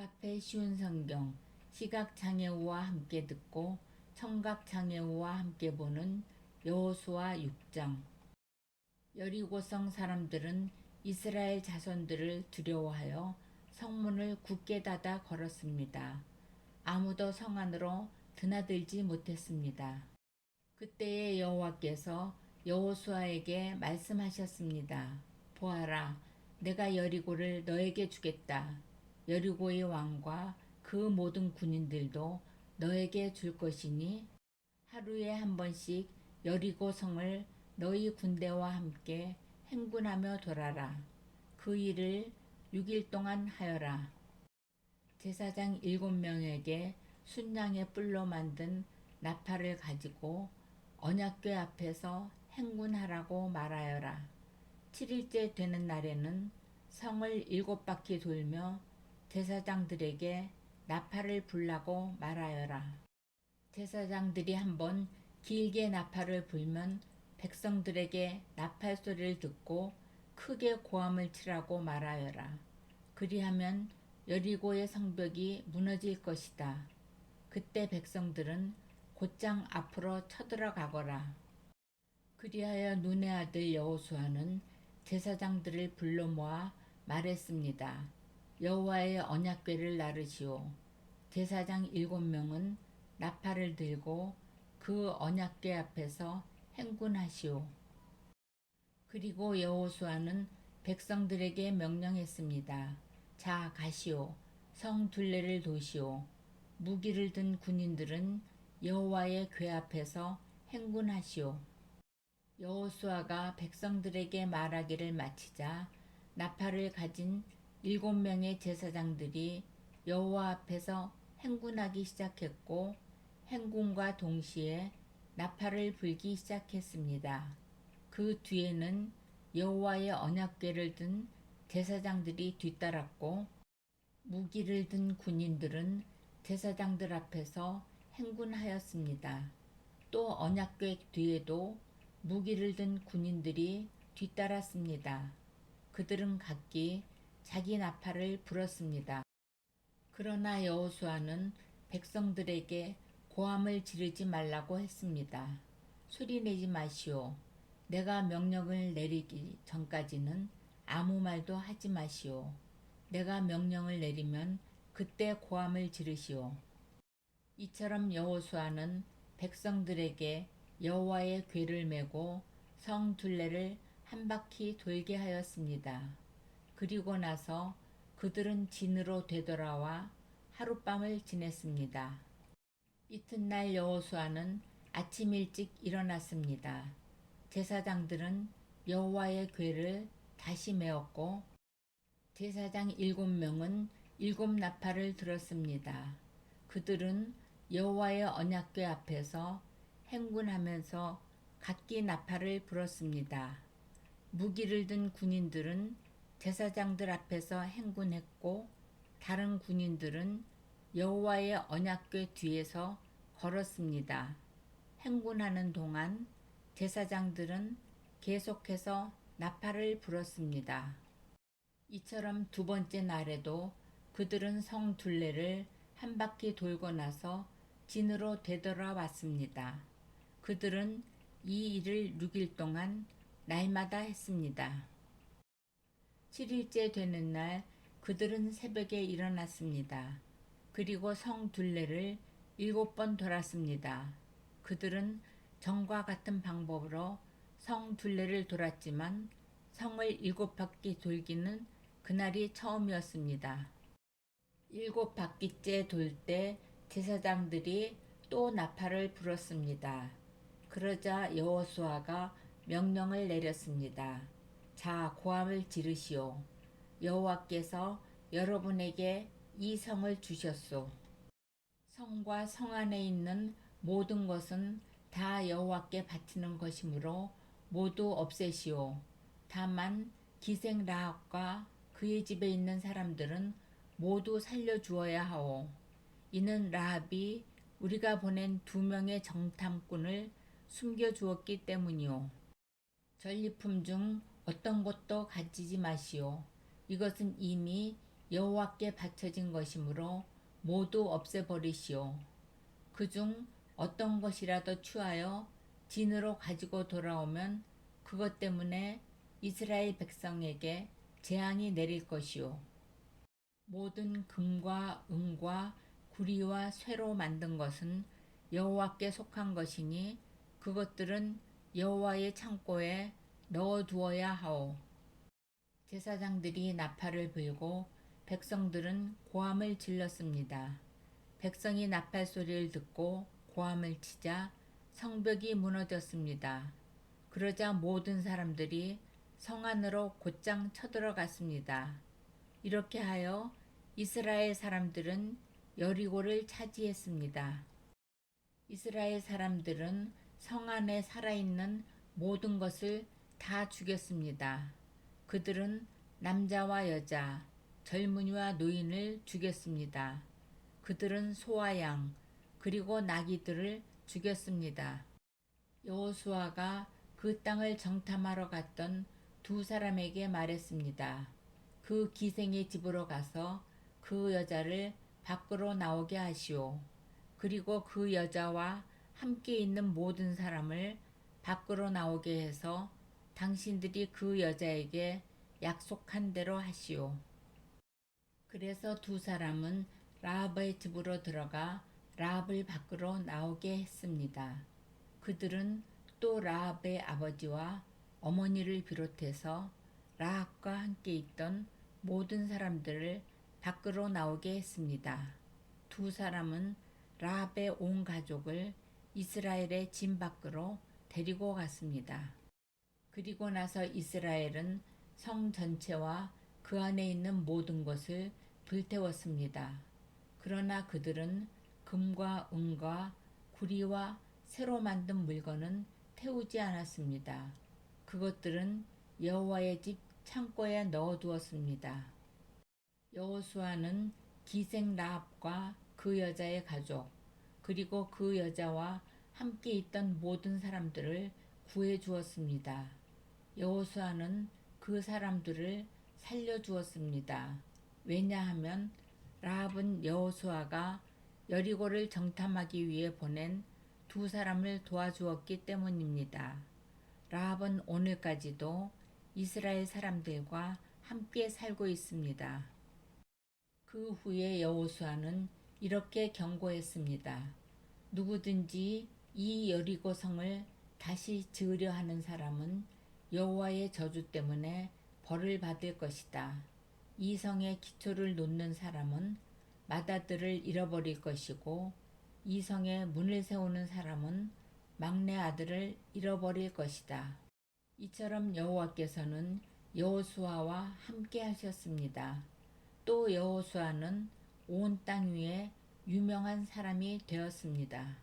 카페 쉬운 성경, 시각장애우와 함께 듣고 청각장애우와 함께 보는 여호수아 6장. 여리고성 사람들은 이스라엘 자손들을 두려워하여 성문을 굳게 닫아 걸었습니다. 아무도 성 안으로 드나들지 못했습니다. 그때에 여호와께서 여호수아에게 말씀하셨습니다. 보아라, 내가 여리고를 너에게 주겠다. 여리고의 왕과 그 모든 군인들도 너에게 줄 것이니 하루에 한 번씩 여리고 성을 너희 군대와 함께 행군하며 돌아라. 그 일을 6일 동안 하여라. 제사장 7명에게 순양의 뿔로 만든 나팔을 가지고 언약궤 앞에서 행군하라고 말하여라. 7일째 되는 날에는 성을 7바퀴 돌며 제사장들에게 나팔을 불라고 말하여라. 제사장들이 한번 길게 나팔을 불면 백성들에게 나팔 소리를 듣고 크게 고함을 치라고 말하여라. 그리하면 여리고의 성벽이 무너질 것이다. 그때 백성들은 곧장 앞으로 쳐들어가거라. 그리하여 눈의 아들 여호수아는 제사장들을 불러 모아 말했습니다. 여호와의 언약궤를 나르시오. 제사장 7명은 나팔을 들고 그 언약궤 앞에서 행군하시오. 그리고 여호수아는 백성들에게 명령했습니다. 자, 가시오. 성 둘레를 도시오. 무기를 든 군인들은 여호와의 궤 앞에서 행군하시오. 여호수아가 백성들에게 말하기를 마치자 나팔을 가진 7명의 제사장들이 여호와 앞에서 행군하기 시작했고 행군과 동시에 나팔을 불기 시작했습니다. 그 뒤에는 여호와의 언약궤를 든 제사장들이 뒤따랐고 무기를 든 군인들은 제사장들 앞에서 행군하였습니다. 또 언약궤 뒤에도 무기를 든 군인들이 뒤따랐습니다. 그들은 각기 자기 나팔을 불었습니다. 그러나 여호수아는 백성들에게 고함을 지르지 말라고 했습니다. 소리내지 마시오. 내가 명령을 내리기 전까지는 아무 말도 하지 마시오. 내가 명령을 내리면 그때 고함을 지르시오. 이처럼 여호수아는 백성들에게 여호와의 궤를 메고 성 둘레를 한 바퀴 돌게 하였습니다. 그리고 나서 그들은 진으로 되돌아와 하룻밤을 지냈습니다. 이튿날 여호수아는 아침 일찍 일어났습니다. 제사장들은 여호와의 궤를 다시 메었고 제사장 7명은 7나팔을 들었습니다. 그들은 여호와의 언약궤 앞에서 행군하면서 각기 나팔을 불었습니다. 무기를 든 군인들은 제사장들 앞에서 행군했고 다른 군인들은 여호와의 언약궤 뒤에서 걸었습니다. 행군하는 동안 제사장들은 계속해서 나팔을 불었습니다. 이처럼 두 번째 날에도 그들은 성 둘레를 한 바퀴 돌고 나서 진으로 되돌아왔습니다. 그들은 이 일을 6일 동안 날마다 했습니다. 7일째 되는 날 그들은 새벽에 일어났습니다. 그리고 성 둘레를 7번 돌았습니다. 그들은 전과 같은 방법으로 성 둘레를 돌았지만 성을 7바퀴 돌기는 그날이 처음이었습니다. 7바퀴째 돌 때 제사장들이 또 나팔을 불었습니다. 그러자 여호수아가 명령을 내렸습니다. 자, 고함을 지르시오. 여호와께서 여러분에게 이 성을 주셨소. 성과 성 안에 있는 모든 것은 다 여호와께 바치는 것이므로 모두 없애시오. 다만 기생 라합과 그의 집에 있는 사람들은 모두 살려주어야 하오. 이는 라합이 우리가 보낸 2명의 정탐꾼을 숨겨주었기 때문이오. 전리품 중 어떤 것도 가지지 마시오. 이것은 이미 여호와께 바쳐진 것이므로 모두 없애버리시오. 그중 어떤 것이라도 취하여 진으로 가지고 돌아오면 그것 때문에 이스라엘 백성에게 재앙이 내릴 것이요. 모든 금과 은과 구리와 쇠로 만든 것은 여호와께 속한 것이니 그것들은 여호와의 창고에 넣어두어야 하오. 제사장들이 나팔을 불고 백성들은 고함을 질렀습니다. 백성이 나팔 소리를 듣고 고함을 치자 성벽이 무너졌습니다. 그러자 모든 사람들이 성 안으로 곧장 쳐들어갔습니다. 이렇게 하여 이스라엘 사람들은 여리고를 차지했습니다. 이스라엘 사람들은 성 안에 살아있는 모든 것을 다 죽였습니다. 그들은 남자와 여자, 젊은이와 노인을 죽였습니다. 그들은 소와 양, 그리고 나귀들을 죽였습니다. 여호수아가 그 땅을 정탐하러 갔던 두 사람에게 말했습니다. 그 기생의 집으로 가서 그 여자를 밖으로 나오게 하시오. 그리고 그 여자와 함께 있는 모든 사람을 밖으로 나오게 해서 당신들이 그 여자에게 약속한 대로 하시오. 그래서 두 사람은 라합의 집으로 들어가 라합을 밖으로 나오게 했습니다. 그들은 또 라합의 아버지와 어머니를 비롯해서 라합과 함께 있던 모든 사람들을 밖으로 나오게 했습니다. 두 사람은 라합의 온 가족을 이스라엘의 진 밖으로 데리고 갔습니다. 그리고 나서 이스라엘은 성 전체와 그 안에 있는 모든 것을 불태웠습니다. 그러나 그들은 금과 은과 구리와 새로 만든 물건은 태우지 않았습니다. 그것들은 여호와의 집 창고에 넣어두었습니다. 여호수아는 기생 라합과 그 여자의 가족, 그리고 그 여자와 함께 있던 모든 사람들을 구해 주었습니다. 여호수아는 그 사람들을 살려주었습니다. 왜냐하면 라합은 여호수아가 여리고를 정탐하기 위해 보낸 두 사람을 도와주었기 때문입니다. 라합은 오늘까지도 이스라엘 사람들과 함께 살고 있습니다. 그 후에 여호수아는 이렇게 경고했습니다. 누구든지 이 여리고 성을 다시 지으려 하는 사람은 여호와의 저주 때문에 벌을 받을 것이다. 이 성의 기초를 놓는 사람은 맏아들을 잃어버릴 것이고 이 성에 문을 세우는 사람은 막내 아들을 잃어버릴 것이다. 이처럼 여호와께서는 여호수아와 함께 하셨습니다. 또 여호수아는 온 땅 위에 유명한 사람이 되었습니다.